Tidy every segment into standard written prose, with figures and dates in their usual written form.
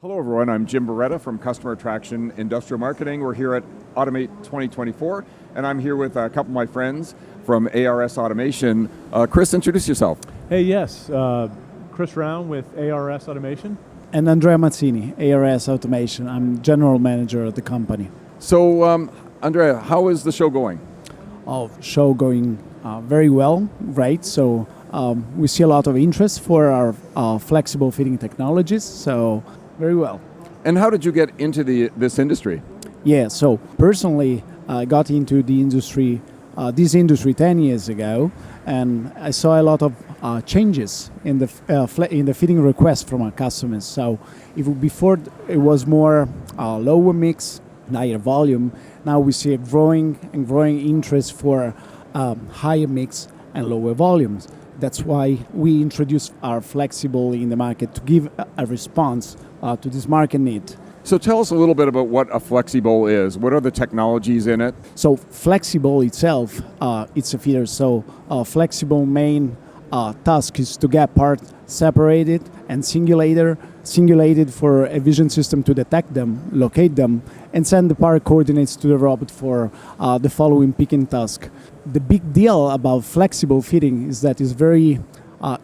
Hello everyone, I'm Jim Beretta from Customer Attraction Industrial Marketing. We're here at Automate 2024, and I'm here with a couple of my friends from ARS Automation. Chris, introduce yourself. Hey, yes, Chris Round with ARS Automation. And Andrea Mazzini, ARS Automation. I'm general manager of the company. So, Andrea, how is the show going? Show going very well, right? So we see a lot of interest for our flexible fitting technologies, so very well. And how did you get into this industry? Yeah, so personally, I got into the industry, this industry 10 years ago, and I saw a lot of changes in the fitting request from our customers. So before it was more lower mix, higher volume. Now we see a growing interest for higher mix and lower volumes. That's why we introduced our flexible in the market to give a response to this market need. So tell us a little bit about what a FlexiBowl is. What are the technologies in it? So flexible itself, it's a feeder. So flexible main task is to get parts separated and singulated for a vision system to detect them, locate them, and send the part coordinates to the robot for the following picking task. The big deal about flexible fitting is that it's very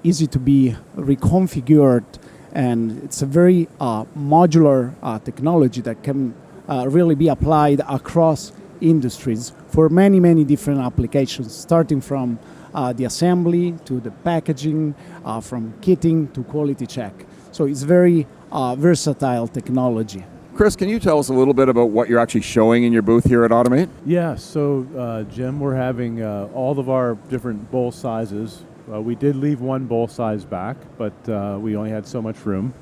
easy to be reconfigured, and it's a very modular technology that can really be applied across industries for many different applications, starting from the assembly to the packaging, from kitting to quality check. So it's very versatile technology. Chris, can you tell us a little bit about what you're actually showing in your booth here at Automate? Yeah, so Jim, we're having all of our different bowl sizes. We did leave one bowl size back, but we only had so much room.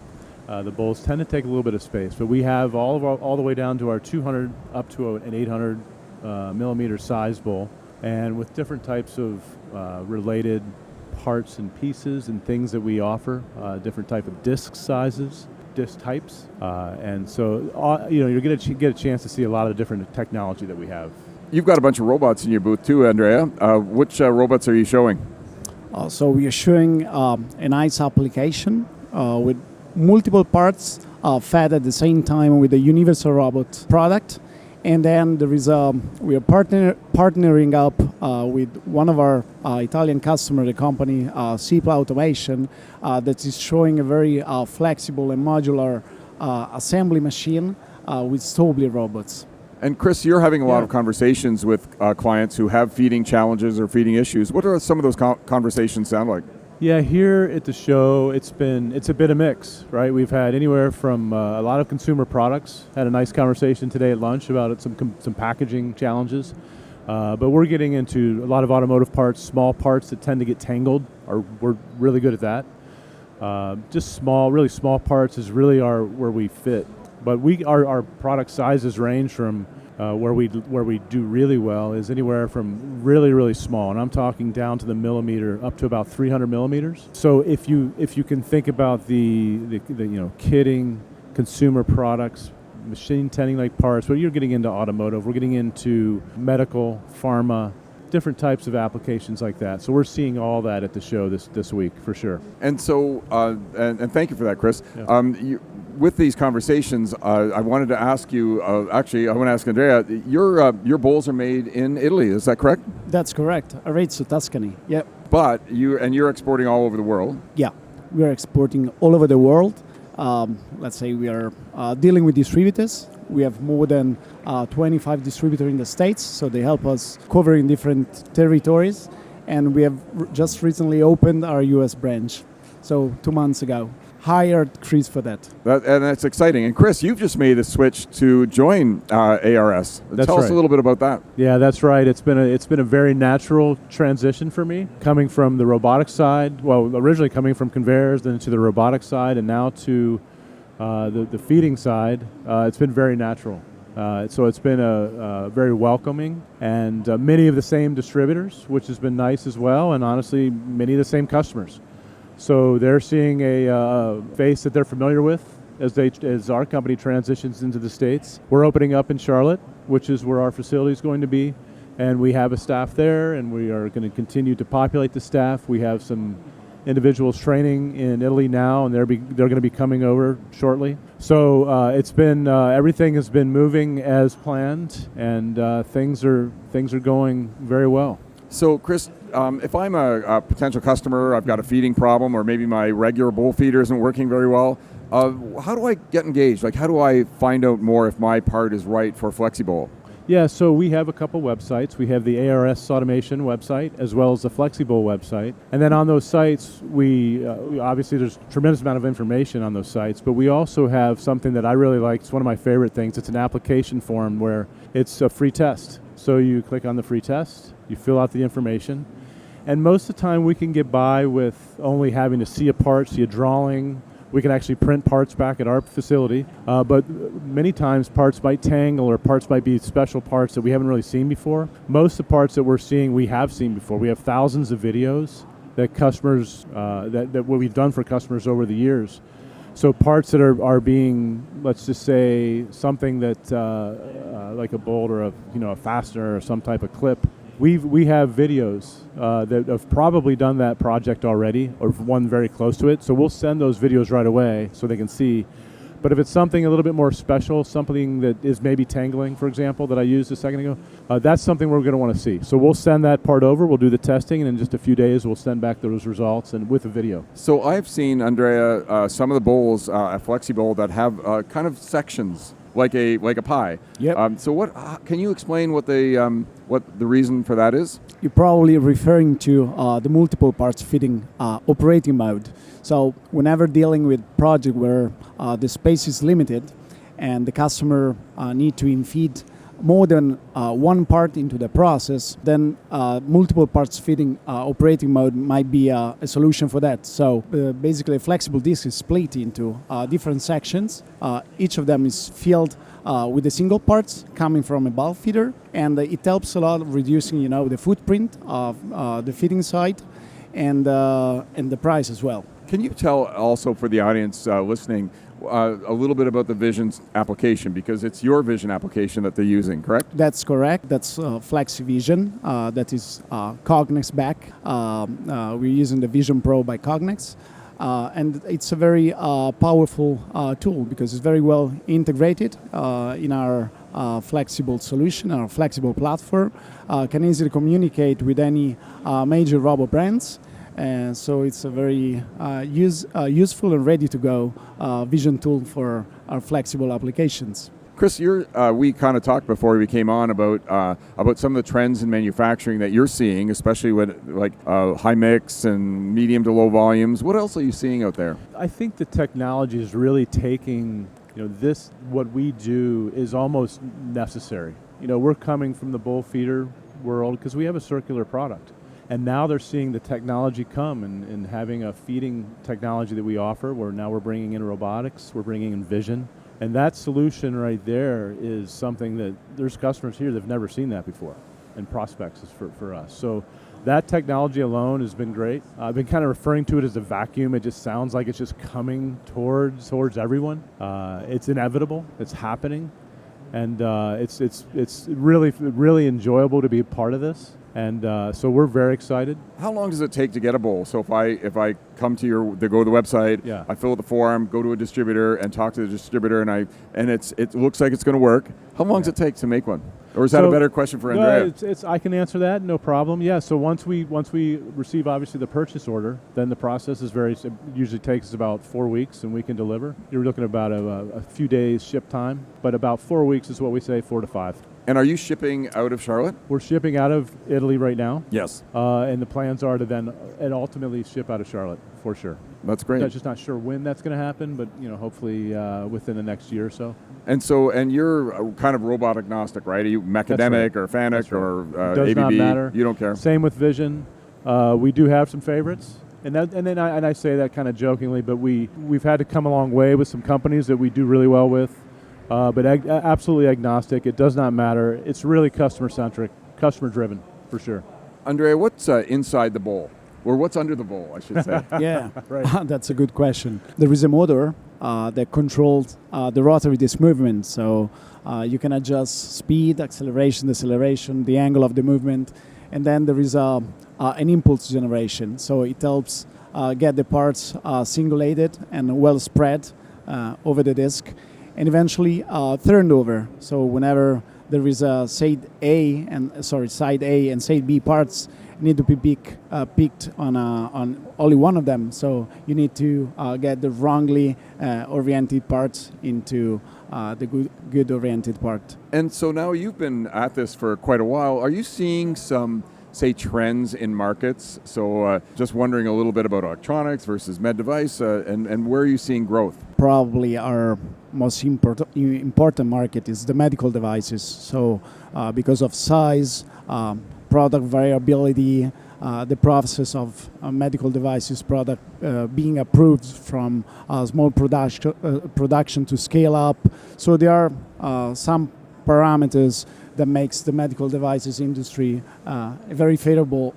The bowls tend to take a little bit of space, but we have all the way down to our 200 up to an 800 millimeter size bowl, and with different types of related parts and pieces and things that we offer, different type of disc sizes, disc types, and so you're going to get a chance to see a lot of different technology that we have. You've got a bunch of robots in your booth too, Andrea. Which robots are you showing? So we are showing a nice application with multiple parts fed at the same time with a universal robot product. And then there is we are partnering up with one of our Italian customer, the company ARS Automation, that is showing a very flexible and modular assembly machine with Stobli robots. And Chris, you're having a lot of conversations with clients who have feeding challenges or feeding issues. What are some of those conversations sound like? Yeah, here at the show, it's a bit of mix, right? We've had anywhere from a lot of consumer products. Had a nice conversation today at lunch about some packaging challenges. But we're getting into a lot of automotive parts, small parts that tend to get tangled. We're really good at that. Just really small parts is really where we fit. But our product sizes range from where we do really well is anywhere from really small, and I'm talking down to the millimeter up to about 300 millimeters. So if you can think about the kitting, consumer products, machine tending like parts, well, you're getting into automotive, we're getting into medical, pharma, different types of applications like that. So we're seeing all that at the show this week for sure. And so, and thank you for that, Chris. Yeah. With these conversations, I wanted to ask you, actually, I want to ask Andrea, your bowls are made in Italy, is that correct? That's correct, Arezzo, Tuscany, yeah. But you're exporting all over the world? Yeah, we're exporting all over the world. Let's say we are dealing with distributors. We have more than 25 distributors in the States, so they help us covering different territories. And we have just recently opened our US branch, so 2 months ago. Hired Chris for that. And that's exciting. And Chris, you've just made a switch to join ARS. Tell us a little bit about that. Yeah, that's right. It's been a very natural transition for me, coming from the robotic side. Well, originally coming from conveyors, then to the robotic side, and now to the feeding side. It's been very natural. So it's been a very welcoming, and many of the same distributors, which has been nice as well, and honestly, many of the same customers. So they're seeing a face that they're familiar with as our company transitions into the States. We're opening up in Charlotte, which is where our facility is going to be, and we have a staff there, and we are going to continue to populate the staff. We have some individuals training in Italy now, and they're going to be coming over shortly. So it's been everything has been moving as planned, and things are going very well. So, Chris, if I'm a potential customer, I've got a feeding problem, or maybe my regular bowl feeder isn't working very well, how do I get engaged? Like, how do I find out more if my part is right for FlexiBowl? Yeah, so we have a couple websites. We have the ARS Automation website as well as the FlexiBowl website. And then on those sites, we obviously there's a tremendous amount of information on those sites, but we also have something that I really like. It's one of my favorite things. It's an application form where it's a free test. So you click on the free test, you fill out the information, and most of the time we can get by with only having to see a part, see a drawing. We can actually print parts back at our facility, but many times parts might tangle or parts might be special parts that we haven't really seen before. Most of the parts that we're seeing, we have seen before. We have thousands of videos that customers, that what we've done for customers over the years. So parts that are being, let's just say, something that, like a bolt or a fastener or some type of clip, we have videos that have probably done that project already or one very close to it. So we'll send those videos right away so they can see. But if it's something a little bit more special, something that is maybe tangling, for example, that I used a second ago, that's something we're going to want to see. So we'll send that part over, we'll do the testing, and in just a few days we'll send back those results and with a video. So I've seen, Andrea, some of the bowls at FlexiBowl that have kind of sections, like a pie. Yep. So can you explain what the reason for that is? You're probably referring to the multiple parts fitting operating mode. So whenever dealing with project where the space is limited and the customer need to infeed more than one part into the process, then multiple parts fitting operating mode might be a solution for that. So basically a flexible disk is split into different sections. Each of them is filled with the single parts coming from a bowl feeder, and it helps a lot of reducing the footprint of the fitting site and the price as well. Can you tell also for the audience listening a little bit about the Vision's application, because it's your Vision application that they're using, correct? That's correct. That's FlexiVision. That is Cognex back. We're using the Vision Pro by Cognex. And it's a very powerful tool because it's very well integrated in our flexible solution, our flexible platform. Can easily communicate with any major robot brands. And so it's a very useful and ready to go vision tool for our flexible applications. Chris, we kind of talked before we came on about some of the trends in manufacturing that you're seeing, especially with high mix and medium to low volumes. What else are you seeing out there? I think the technology is really taking, this, what we do is almost necessary. We're coming from the bowl feeder world because we have a circular product. And now they're seeing the technology come and having a feeding technology that we offer, where now we're bringing in robotics, we're bringing in vision. And that solution right there is something that there's customers here that have never seen that before, and prospects is for us. So that technology alone has been great. I've been kind of referring to it as a vacuum. It just sounds like it's just coming towards everyone. It's inevitable. It's happening. And it's really enjoyable to be a part of this. And so we're very excited. How long does it take to get a bowl? So if I come to go to the website, yeah. I fill out the form, go to a distributor, and talk to the distributor, and it looks like it's going to work. How long does it take to make one? Or is that a better question for Andrea? No, I can answer that, no problem. Yeah. So once we receive obviously the purchase order, then the process is it usually takes us about 4 weeks, and we can deliver. You're looking at about a few days ship time, but about 4 weeks is what we say, 4 to 5. And are you shipping out of Charlotte? We're shipping out of Italy right now. Yes. And the plans are to then ultimately ship out of Charlotte, for sure. That's great. I'm just not sure when that's going to happen, but hopefully within the next year or so. And you're kind of robot agnostic, right? Are you Mechademic right. or Fanic or Does ABB? not matter. You don't care. Same with Vision. We do have some favorites, and I say that kind of jokingly, but we've had to come a long way with some companies that we do really well with. But absolutely agnostic. It does not matter. It's really customer-centric, customer-driven, for sure. Andrea, what's inside the bowl? Or what's under the bowl, I should say? Yeah, right. That's a good question. There is a motor that controls the rotary disc movement. So you can adjust speed, acceleration, deceleration, the angle of the movement. And then there is an impulse generation. So it helps get the parts singulated and well spread over the disk, and eventually turned over. So whenever there is a side A and side B parts need to be picked on only one of them. So you need to get the wrongly oriented parts into the good oriented part. And so now you've been at this for quite a while. Are you seeing some, say, trends in markets? So just wondering a little bit about electronics versus med device, and where are you seeing growth? Probably our most important market is the medical devices. So because of size, product variability, the process of medical devices product being approved from small production to scale up. So there are some parameters that makes the medical devices industry a very favorable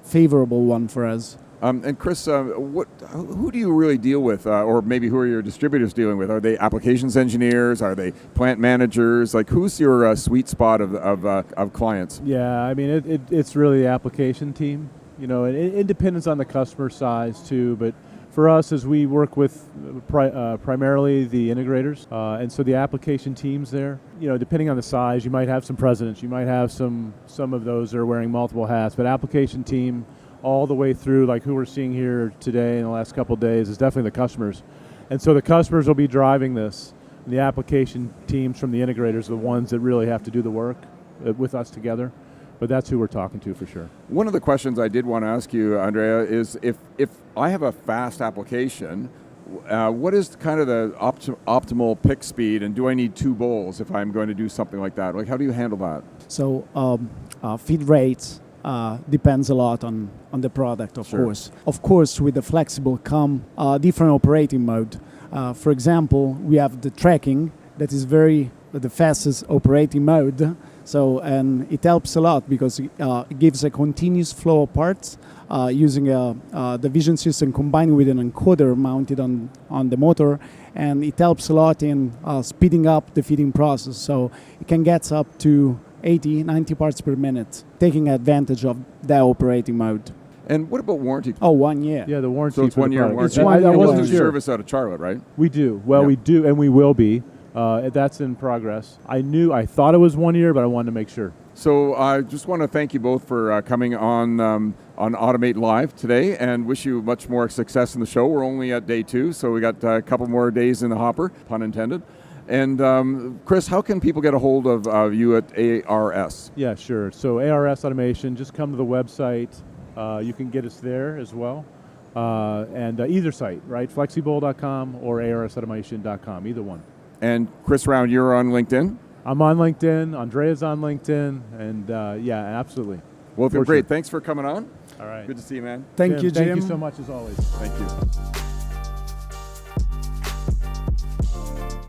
one for us. And Chris, who do you really deal with, or maybe who are your distributors dealing with? Are they applications engineers? Are they plant managers? Like, who's your sweet spot of clients? Yeah, I mean, it's really the application team. You know, it depends on the customer size too, but for us, as we work with primarily the integrators, and so the application teams there, you know, depending on the size, you might have some presidents, you might have some of those that are wearing multiple hats, but application team all the way through, like who we're seeing here today in the last couple of days, is definitely the customers. And so the customers will be driving this. The application teams from the integrators are the ones that really have to do the work with us together. But that's who we're talking to for sure. One of the questions I did want to ask you, Andrea, is if I have a fast application, what is kind of the optimal pick speed, and do I need 2 bowls if I'm going to do something like that? Like, how do you handle that? So feed rates depends a lot on the product, of course. Of course, with the flexible come different operating mode. For example, we have the tracking that is the fastest operating mode. So, and it helps a lot because it gives a continuous flow of parts using the vision system combined with an encoder mounted on the motor, and it helps a lot in speeding up the feeding process. So it can get up to 80, 90 parts per minute, taking advantage of that operating mode. And what about warranty? Oh, 1 year. Yeah, the warranty. So it's 1 year warranty. It's 1 year wasn't warranty. service out of Charlotte, right? We do. Well, we do, and we will be. That's in progress. I thought it was 1 year, but I wanted to make sure. So I just want to thank you both for coming on Automate Live today, and wish you much more success in the show. We're only at day 2, so we got a couple more days in the hopper, pun intended. And Chris, how can people get a hold of you at ARS? Yeah, sure. So ARS Automation, just come to the website. You can get us there as well. And either site, right? FlexiBowl.com or ARSautomation.com, either one. And Chris Round, you're on LinkedIn? I'm on LinkedIn. Andrea's on LinkedIn. And yeah, absolutely. Well, great. Thanks for coming on. All right. Good to see you, man. Thank you, Jim. Thank you so much, as always. Thank you.